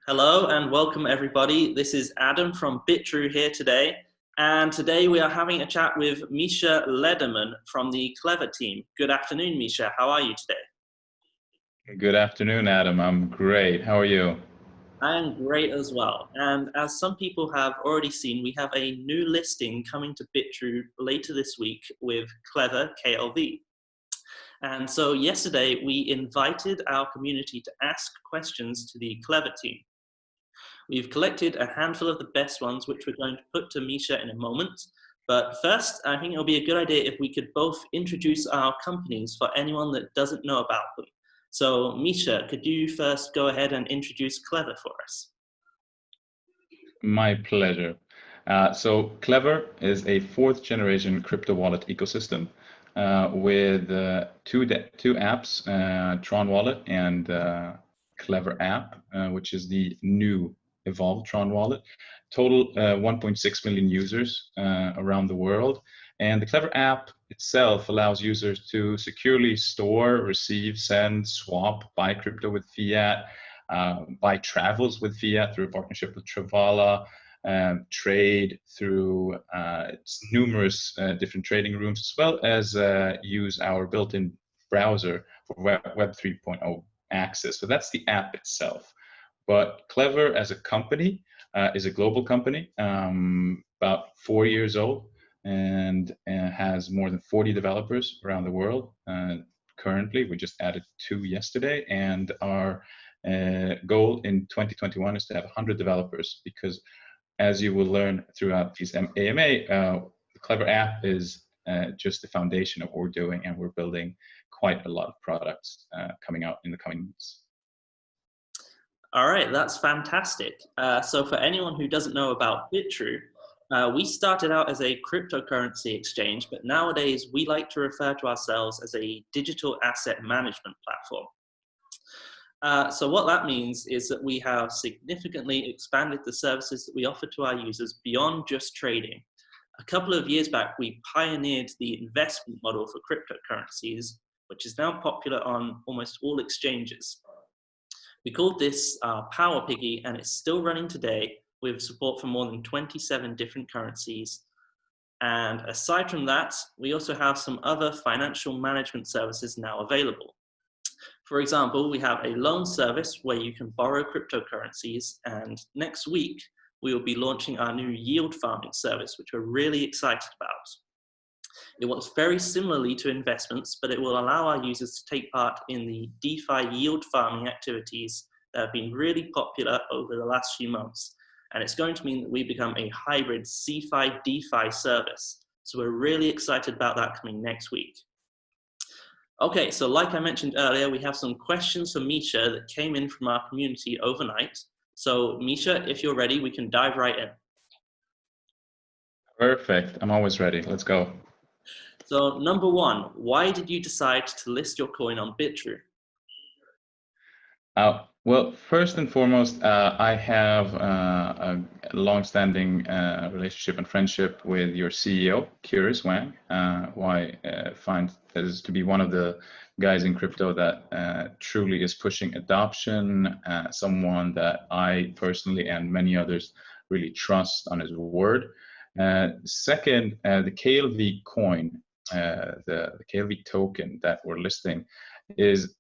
Hello and welcome everybody. This is Adam from Bitrue here today. And today we are having a chat with Misha Lederman from the Klever team. Good afternoon, Misha. How are you today? Good afternoon, Adam. I'm great. How are you? I am great as well. And as some people have already seen, we have a new listing coming to Bitrue later this week with Klever KLV. And so yesterday we invited our community to ask questions to the Klever team. We've collected a handful of the best ones, which we're going to put to Misha in a moment. But first, I think it'll be a good idea if we could both introduce our companies for anyone that doesn't know about them. So Misha, could you first go ahead and introduce Klever for us? My pleasure. So Klever is a fourth generation crypto wallet ecosystem with two apps, Tron Wallet and Klever app, which is the new evolved Tron Wallet. Total 1.6 million users around the world. And the Klever app itself allows users to securely store, receive, send, swap, buy crypto with fiat, buy travels with fiat through a partnership with Travala, trade through numerous different trading rooms, as well as use our built-in browser for Web 3.0 access. So that's the app itself. But Klever as a company is a global company, about 4 years old, and has more than 40 developers around the world. Currently, we just added 2 yesterday, and our goal in 2021 is to have 100 developers, because as you will learn throughout these AMA, the Klever app is just the foundation of what we're doing, and we're building quite a lot of products coming out in the coming months. All right, that's fantastic. So for anyone who doesn't know about Bitrue, we started out as a cryptocurrency exchange, but nowadays we like to refer to ourselves as a digital asset management platform. So what that means is that we have significantly expanded the services that we offer to our users beyond just trading. A couple of years back, we pioneered the investment model for cryptocurrencies, which is now popular on almost all exchanges. We called this Power Piggy, and it's still running today with support for more than 27 different currencies. And aside from that, we also have some other financial management services now available. For example, we have a loan service where you can borrow cryptocurrencies, and next week we will be launching our new yield farming service, which we're really excited about. It works very similarly to investments, but it will allow our users to take part in the DeFi yield farming activities that have been really popular over the last few months. And it's going to mean that we become a hybrid CeFi DeFi service. So we're really excited about that coming next week. Okay, so like I mentioned earlier, we have some questions for Misha that came in from our community overnight. So Misha, if you're ready, we can dive right in. Perfect. I'm always ready. Let's go. So number one, why did you decide to list your coin on Bitrue? Well, first and foremost, I have a long-standing relationship and friendship with your CEO, Curious Wang, who I find is to be one of the guys in crypto that truly is pushing adoption, someone that I personally and many others really trust on his word. Second, the KLV coin, the KLV token that we're listing, is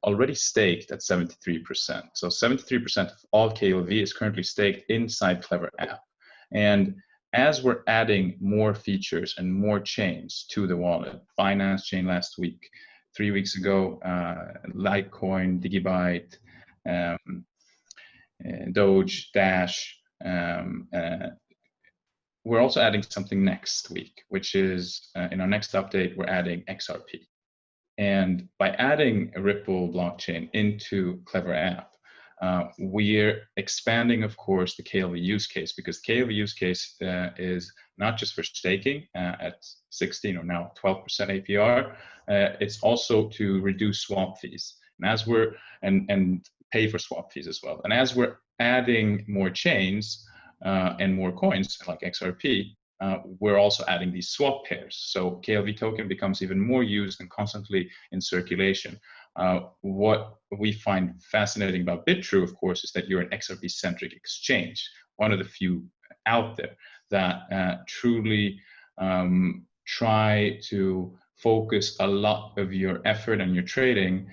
already staked at 73%. So 73% of all KLV is currently staked inside Klever app. And as we're adding more features and more chains to the wallet, Binance chain last week, 3 weeks ago, Litecoin, Digibyte, Doge, Dash, we're also adding something next week, which is in our next update, we're adding XRP. And by adding a Ripple blockchain into Klever app, we're expanding, of course, the KLV use case, because KLV use case is not just for staking at 16 or now 12% APR. It's also to reduce swap fees, and pay for swap fees as well. And as we're adding more chains and more coins like XRP, we're also adding these swap pairs. So KLV token becomes even more used and constantly in circulation. What we find fascinating about Bitrue, of course, is that you're an XRP-centric exchange, one of the few out there that truly try to focus a lot of your effort and your trading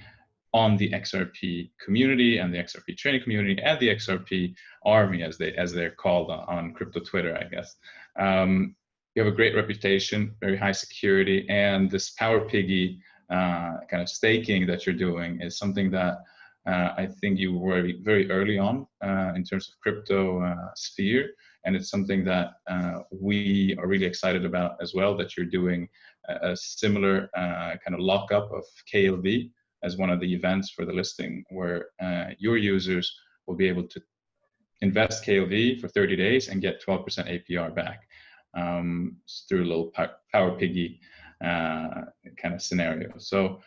on the XRP community and the XRP trading community and the XRP army, as they're called on crypto Twitter, I guess. You have a great reputation, very high security, and this power piggy kind of staking that you're doing is something that I think you were very early on in terms of crypto sphere, and it's something that we are really excited about as well, that you're doing a similar kind of lockup of KLV as one of the events for the listing, where your users will be able to invest KLV for 30 days and get 12% APR back through a little power piggy kind of scenario. So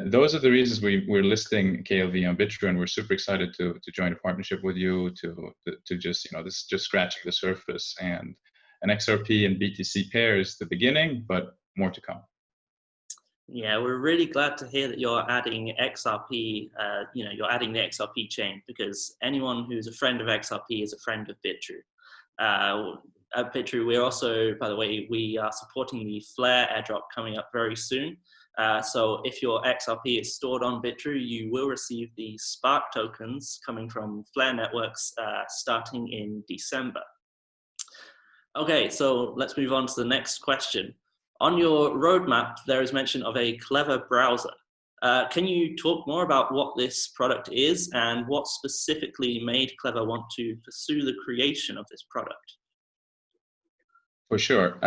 those are the reasons we're listing KLV on Bitrue, and we're super excited to join a partnership with you to just, this is just scratching the surface, and an XRP and BTC pair is the beginning, but more to come. Yeah, we're really glad to hear that you're adding XRP, you're adding the XRP chain, because anyone who's a friend of XRP is a friend of Bitrue. At Bitrue, we're also, by the way, we are supporting the Flare airdrop coming up very soon. So if your XRP is stored on Bitrue, you will receive the Spark tokens coming from Flare networks starting in December. Okay, so let's move on to the next question. On your roadmap, there is mention of a Klever Browser. Can you talk more about what this product is and what specifically made Klever want to pursue the creation of this product? For sure.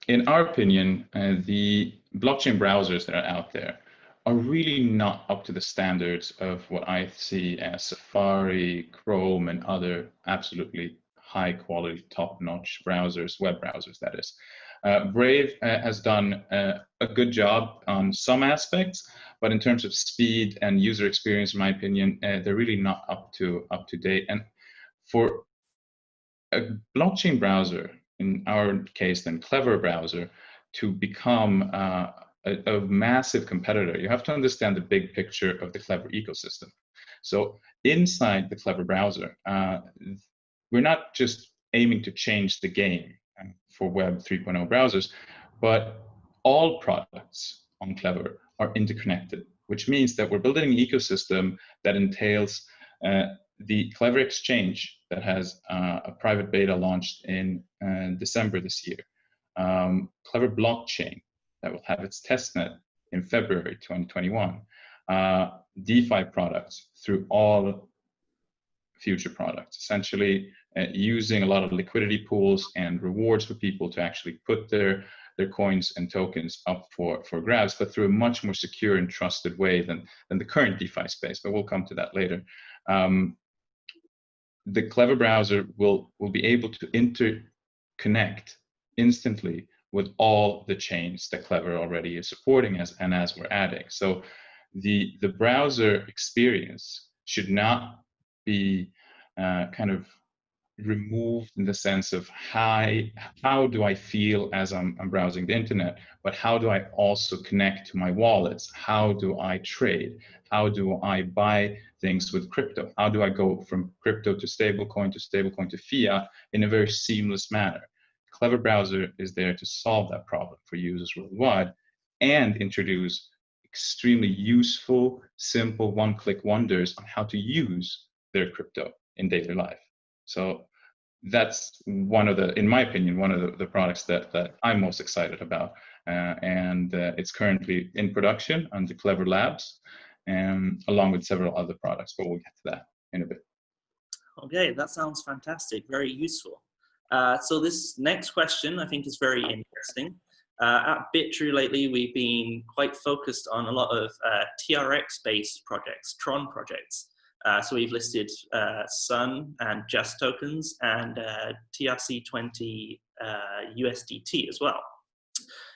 In our opinion, the blockchain browsers that are out there are really not up to the standards of what I see as Safari, Chrome, and other absolutely high quality, top-notch browsers, web browsers, that is. Brave has done a good job on some aspects, but in terms of speed and user experience, in my opinion, they're really not up to date. And for a blockchain browser, in our case, then Klever Browser, to become a massive competitor, you have to understand the big picture of the Klever ecosystem. So inside the Klever Browser, we're not just aiming to change the game for Web 3.0 browsers, but all products on Klever are interconnected, which means that we're building an ecosystem that entails the Klever Exchange that has a private beta launched in December this year, Klever Blockchain that will have its testnet in February 2021, DeFi products through all future products, essentially using a lot of liquidity pools and rewards for people to actually put their coins and tokens up for grabs, but through a much more secure and trusted way than the current DeFi space, but we'll come to that later. The Klever Browser will be able to interconnect instantly with all the chains that Klever already is supporting as we're adding. So the browser experience should not be kind of removed in the sense of how do I feel as I'm browsing the internet, but how do I also connect to my wallets? How do I trade? How do I buy things with crypto? How do I go from crypto to stablecoin to fiat in a very seamless manner? Klever Browser is there to solve that problem for users worldwide and introduce extremely useful, simple one-click wonders on how to use their crypto in daily life. So that's one of the, in my opinion, one of the products that I'm most excited about. And it's currently in production on the Klever Labs, along with several other products, but we'll get to that in a bit. Okay, that sounds fantastic, very useful. So this next question I think is very interesting. At Bitrue lately, we've been quite focused on a lot of TRX-based projects, Tron projects. So we've listed Sun and Just tokens and TRC20 USDT as well.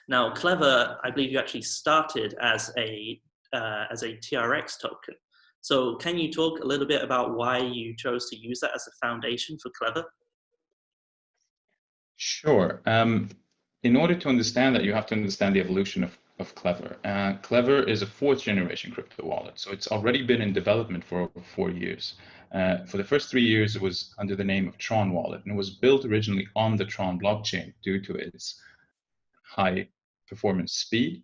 Now, Klever, I believe you actually started as a TRX token. So can you talk a little bit about why you chose to use that as a foundation for Klever? Sure. In order to understand that, you have to understand the evolution of of Klever. Klever is a fourth generation crypto wallet. So it's already been in development for over 4 years. For the first 3 years, it was under the name of Tron Wallet, and it was built originally on the Tron blockchain due to its high performance speed.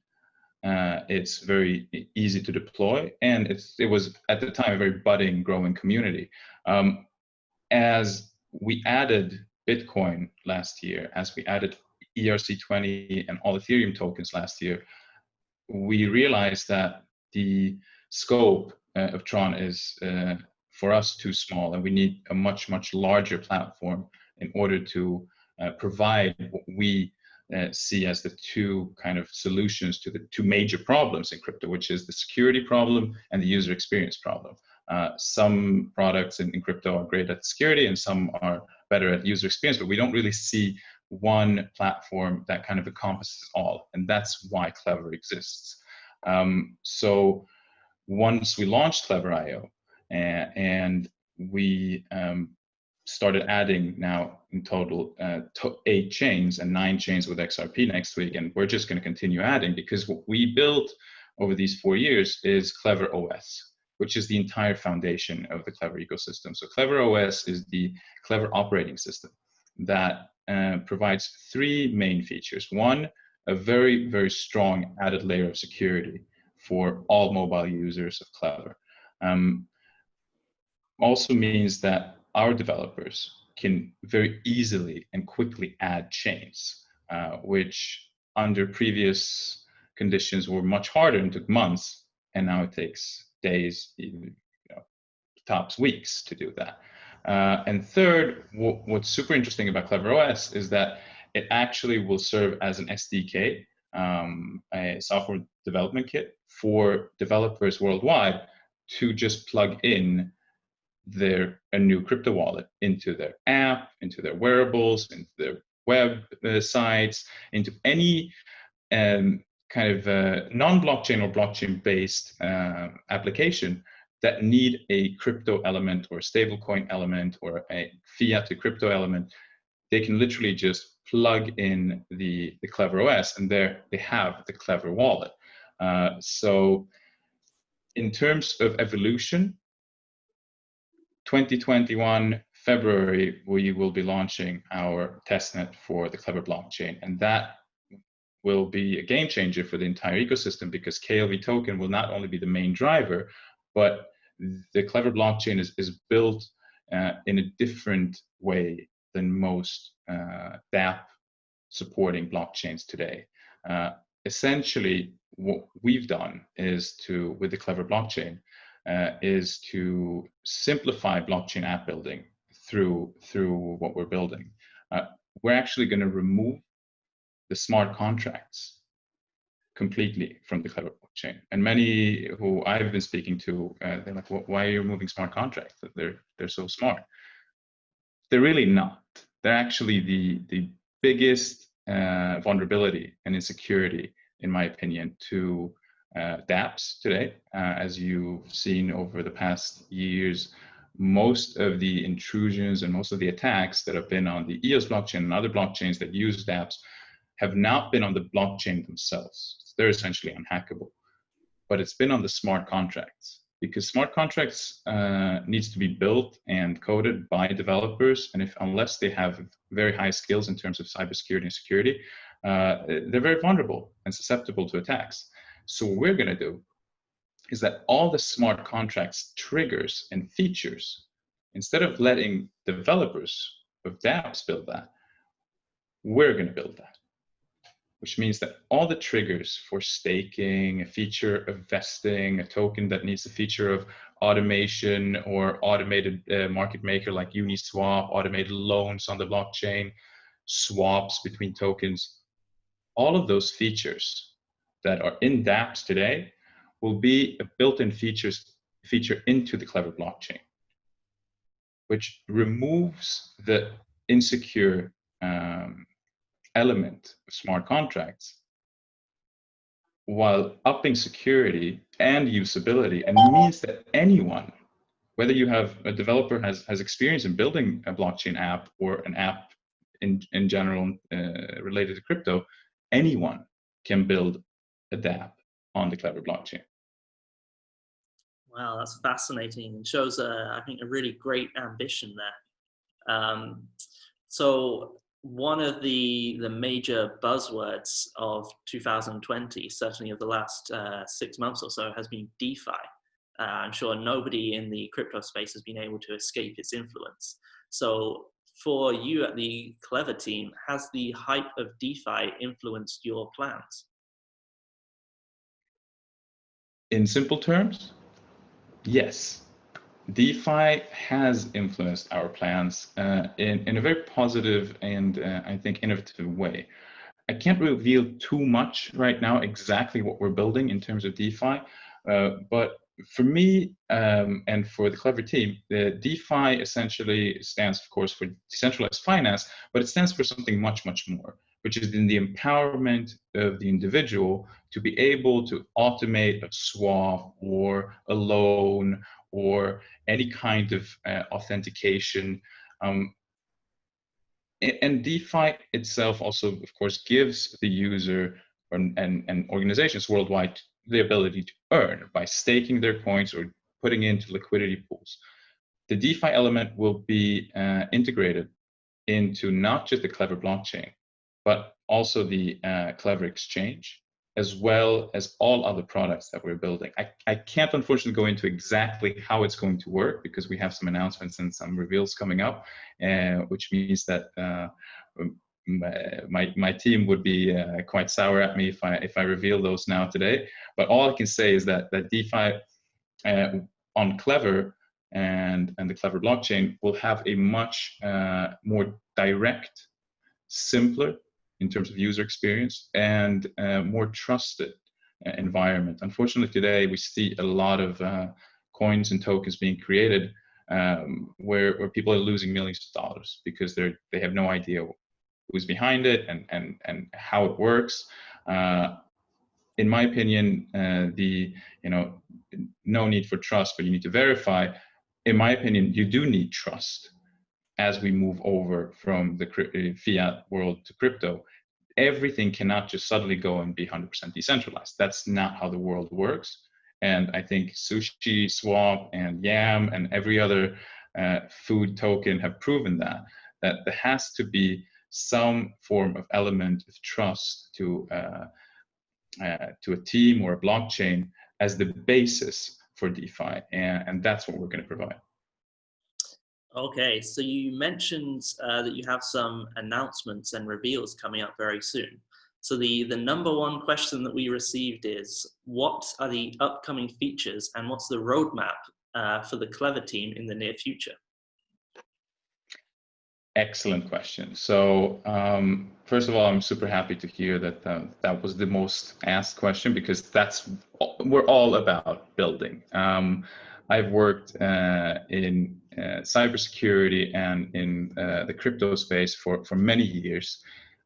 It's very easy to deploy, and it was at the time a very budding, growing community. As we added Bitcoin last year, as we added ERC20 and all Ethereum tokens last year, we realized that the scope of Tron is, for us, too small, and we need a much, much larger platform in order to provide what we see as the two kind of solutions to the two major problems in crypto, which is the security problem and the user experience problem. Some products in crypto are great at security and some are better at user experience, but we don't really see one platform that kind of encompasses all, and that's why Klever exists. So once we launched Klever.io and we started adding now in total 8 chains and 9 chains with XRP next week, and we're just going to continue adding, because what we built over these 4 years is Klever OS, which is the entire foundation of the Klever ecosystem. So Klever OS is the Klever operating system that provides 3 main features. One, a very, very strong added layer of security for all mobile users of Klever. Also means that our developers can very easily and quickly add chains, which under previous conditions were much harder and took months, and now it takes days, tops weeks to do that. And third, what's super interesting about Klever OS is that it actually will serve as an SDK, a software development kit for developers worldwide to just plug in a new crypto wallet into their app, into their wearables, into their web sites, into any kind of non-blockchain or blockchain-based application that need a crypto element or a stablecoin element or a fiat to crypto element. They can literally just plug in the Klever OS, and there they have the Klever wallet. So in terms of evolution, 2021 February, we will be launching our testnet for the Klever blockchain, and that will be a game changer for the entire ecosystem, because KLV token will not only be the main driver, but the Klever blockchain is built in a different way than most DApp supporting blockchains today. Essentially, what we've done is with the Klever blockchain, is to simplify blockchain app building through what we're building. We're actually going to remove the smart contracts completely from the Klever blockchain. And many who I've been speaking to, they're like, why are you removing smart contracts? They're so smart. They're really not. They're actually the biggest vulnerability and insecurity, in my opinion, to dApps today. As you've seen over the past years, most of the intrusions and most of the attacks that have been on the EOS blockchain and other blockchains that use dApps have not been on the blockchain themselves. They're essentially unhackable, but it's been on the smart contracts, because smart contracts needs to be built and coded by developers, and unless they have very high skills in terms of cybersecurity and security, they're very vulnerable and susceptible to attacks. So what we're going to do is that all the smart contracts triggers and features, instead of letting developers of dApps build that, we're going to build that. Which means that all the triggers for staking, a feature of vesting, a token that needs a feature of automation or automated market maker like Uniswap, automated loans on the blockchain, swaps between tokens, all of those features that are in dApps today will be a built-in feature into the Klever blockchain, which removes the insecure element of smart contracts while upping security and usability, and means that anyone, whether you have a developer has experience in building a blockchain app or an app in general related to crypto, anyone can build adapt on the Klever blockchain. Wow, that's fascinating and shows, I think, a really great ambition there. So one of the major buzzwords of 2020, certainly of the last 6 months or so, has been DeFi. I'm sure nobody in the crypto space has been able to escape its influence. So for you at the Klever team, has the hype of DeFi influenced your plans? In simple terms, yes. DeFi has influenced our plans in a very positive and I think innovative way. I can't reveal too much right now exactly what we're building in terms of DeFi, but for me and for the Klever team, the DeFi essentially stands, of course, for decentralized finance, but it stands for something much, much more, which is in the empowerment of the individual to be able to automate a swap or a loan or any kind of authentication. And DeFi itself also, of course, gives the user and organizations worldwide the ability to earn by staking their coins or putting into liquidity pools. The DeFi element will be integrated into not just the Klever blockchain, but also the Klever Exchange, as well as all other products that we're building. I can't unfortunately go into exactly how it's going to work because we have some announcements and some reveals coming up, which means that my team would be quite sour at me if I reveal those now today. But all I can say is that DeFi on Klever and the Klever blockchain will have a much more direct, simpler in terms of user experience and more trusted environment. Unfortunately, today we see a lot of coins and tokens being created where people are losing millions of dollars because they have no idea who's behind it and how it works. In my opinion, no need for trust, but you need to verify. In my opinion, you do need trust as we move over from the fiat world to crypto. Everything cannot just suddenly go and be 100% decentralized. That's not how the world works. And I think Sushi, Swap, and Yam, and every other food token have proven that there has to be some form of element of trust to a team or a blockchain as the basis for DeFi, and that's what we're going to provide. Okay, so you mentioned that you have some announcements and reveals coming up very soon. So the number one question that we received is, what are the upcoming features and what's the roadmap for the Klever team in the near future? Excellent question. So first of all, I'm super happy to hear that that was the most asked question because we're all about building. I've worked in cybersecurity and in the crypto space for many years.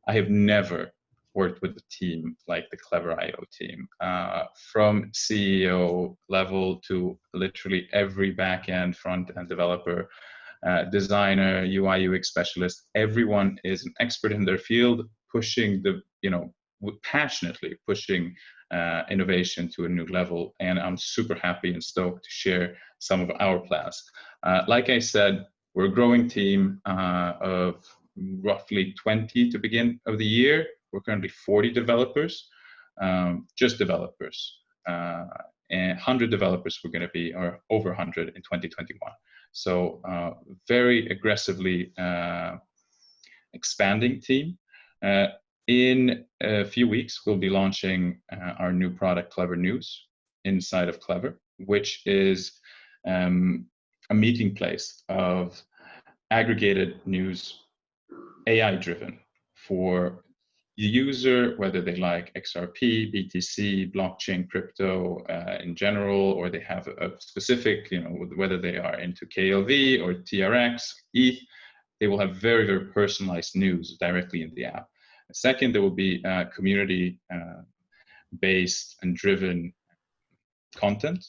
I have never worked with a team like the Klever IO team, from CEO level to literally every back-end, front-end developer, designer, UI, UX specialist. Everyone is an expert in their field, pushing passionately pushing innovation to a new level. And I'm super happy and stoked to share some of our plans. Like I said, we're a growing team of roughly 20 to begin of the year. We're currently 40 developers, just developers. And 100 developers we're going to be, or over 100 in 2021. So very aggressively expanding team. In a few weeks, we'll be launching our new product, Klever News, inside of Klever, which is a meeting place of aggregated news, AI-driven for the user, whether they like XRP, BTC, blockchain, crypto in general, or they have a specific, whether they are into KLV or TRX, ETH, they will have very, very personalized news directly in the app. Second, there will be community-based and driven content.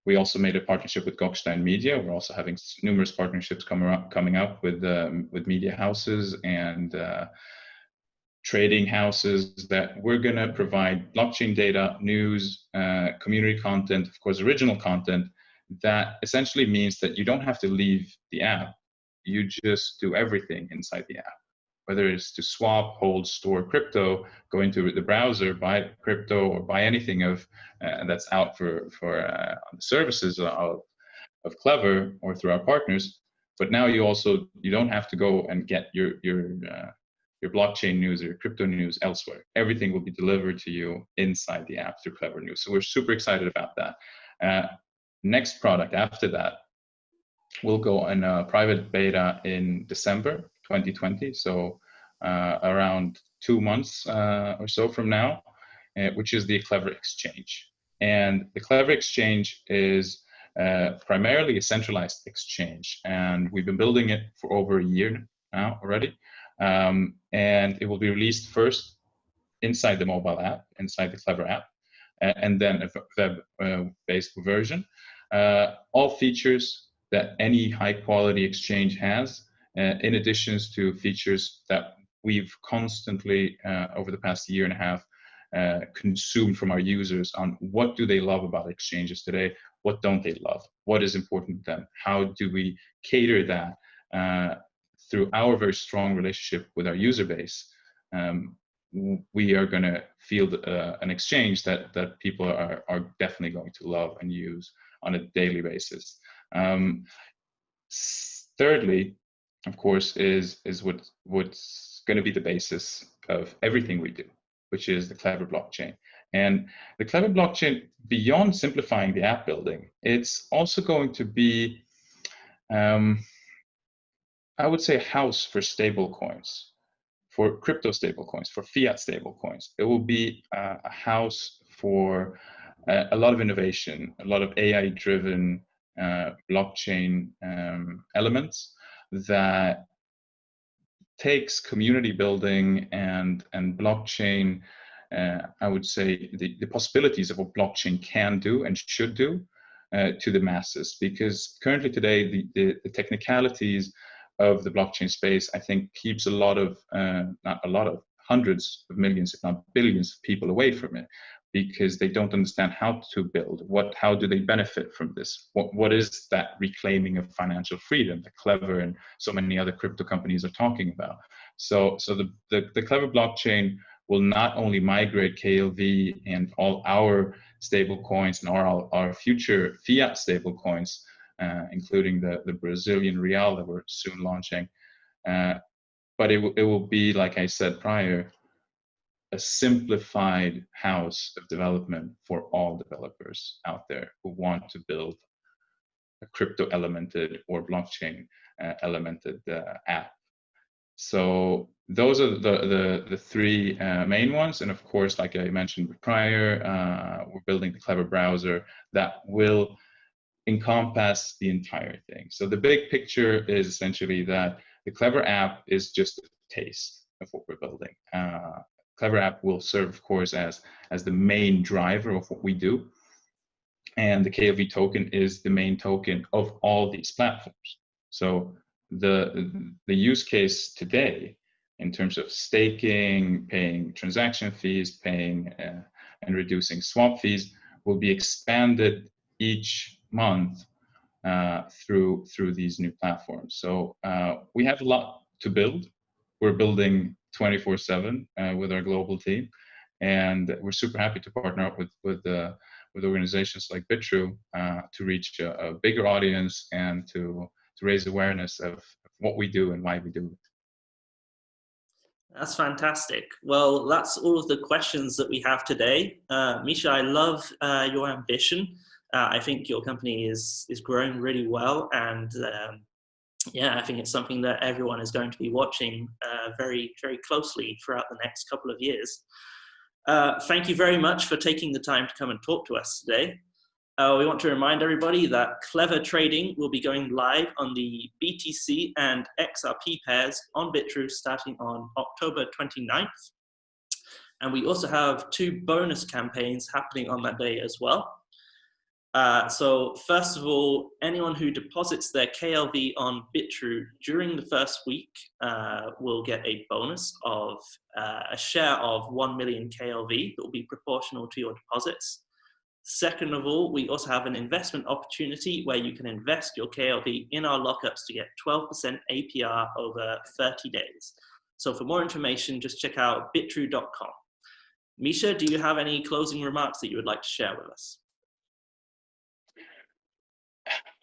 We also made a partnership with Gockstein Media. We're also having numerous partnerships coming up with media houses and trading houses that we're going to provide blockchain data, news, community content, of course, original content that essentially means that you don't have to leave the app. You just do everything inside the app, whether it's to swap, hold, store crypto, go into the browser, buy crypto, or buy anything of that's out for the services of Klever or through our partners. But now you don't have to go and get your blockchain news or your crypto news elsewhere. Everything will be delivered to you inside the app through Klever News. So we're super excited about that. Next product after that will go in a private beta in December 2020. So around 2 months or so from now, which is the Klever Exchange. And the Klever Exchange is primarily a centralized exchange, and we've been building it for over a year now already. And it will be released first inside the mobile app, inside the Klever app, and then a web-based version. All features that any high-quality exchange has, in addition to features that we've constantly, over the past year and a half, consumed from our users on what do they love about exchanges today, what don't they love, what is important to them, how do we cater that through our very strong relationship with our user base. We are going to field an exchange that people are definitely going to love and use on a daily basis. Thirdly, of course, is what's going to be the basis of everything we do, which is the Klever Blockchain. And the Klever Blockchain, beyond simplifying the app building, it's also going to be, I would say, a house for stable coins, for crypto stable coins, for fiat stable coins. It will be a house for a lot of innovation, a lot of AI-driven blockchain elements that takes community building and blockchain, I would say, the possibilities of what blockchain can do and should do to the masses. Because currently today, the technicalities of the blockchain space, I think, keeps hundreds of millions, if not billions of people away from it, because they don't understand how to build, how do they benefit from this, what is that reclaiming of financial freedom that Klever and so many other crypto companies are talking about. So the Klever blockchain will not only migrate KLV and all our stable coins and our future fiat stable coins, including the Brazilian real that we're soon launching, but it will be, like I said prior, a simplified house of development for all developers out there who want to build a crypto elemented or blockchain elemented app. So those are the three main ones. And of course, like I mentioned prior, we're building the Klever Browser that will encompass the entire thing. So the big picture is essentially that the Klever app is just a taste of what we're building. Klever app will serve, of course, as the main driver of what we do. And the KLV token is the main token of all these platforms. So the use case today, in terms of staking, paying transaction fees, paying and reducing swap fees, will be expanded each month through these new platforms. So we have a lot to build. We're building 24/7 with our global team, and we're super happy to partner up with organizations like Bitrue to reach a bigger audience and to raise awareness of what we do and why we do it. That's fantastic. Well, that's all of the questions that we have today. Misha, I love your ambition. I think your company is growing really well, and yeah, I think it's something that everyone is going to be watching very, very closely throughout the next couple of years. Thank you very much for taking the time to come and talk to us today. We want to remind everybody that Klever trading will be going live on the BTC and XRP pairs on Bitrue starting on October 29th. And we also have 2 bonus campaigns happening on that day as well. So first of all, anyone who deposits their KLV on Bitrue during the first week will get a bonus of a share of 1 million KLV that will be proportional to your deposits. Second of all, we also have an investment opportunity where you can invest your KLV in our lockups to get 12% APR over 30 days. So for more information, just check out bitrue.com. Misha, do you have any closing remarks that you would like to share with us?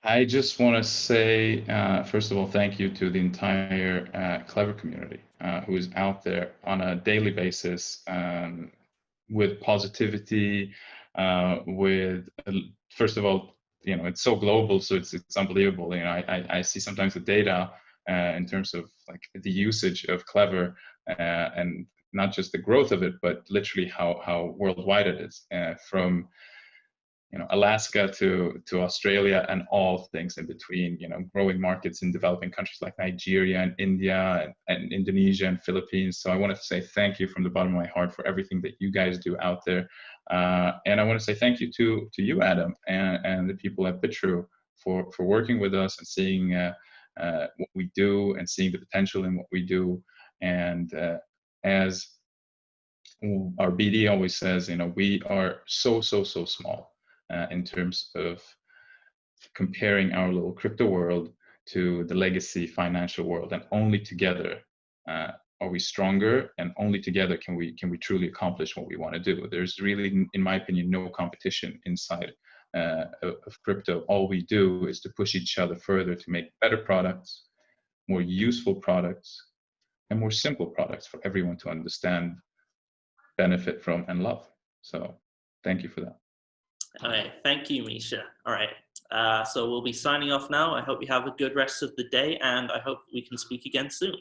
I just want to say, first of all, thank you to the entire Klever community who is out there on a daily basis with positivity, first of all, you know, it's so global, so it's unbelievable. You know, I see sometimes the data in terms of like the usage of Klever and not just the growth of it, but literally how worldwide it is, from you know, Alaska to Australia and all things in between, you know, growing markets in developing countries like Nigeria and India and Indonesia and Philippines. So I want to say thank you from the bottom of my heart for everything that you guys do out there. And I want to say thank you to you, Adam, and the people at Bitrue for working with us and seeing what we do and seeing the potential in what we do. And as our BD always says, you know, we are so small in terms of comparing our little crypto world to the legacy financial world, and only together are we stronger, and only together can we truly accomplish what we want to do. There's really, in my opinion, no competition inside of crypto. All we do is to push each other further to make better products, more useful products, and more simple products for everyone to understand, benefit from, and love. So thank you for that. All right, thank you, Misha. All right, so we'll be signing off now. I hope you have a good rest of the day, and I hope we can speak again soon.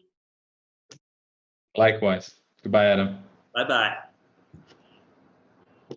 Likewise. Goodbye, Adam. Bye-bye.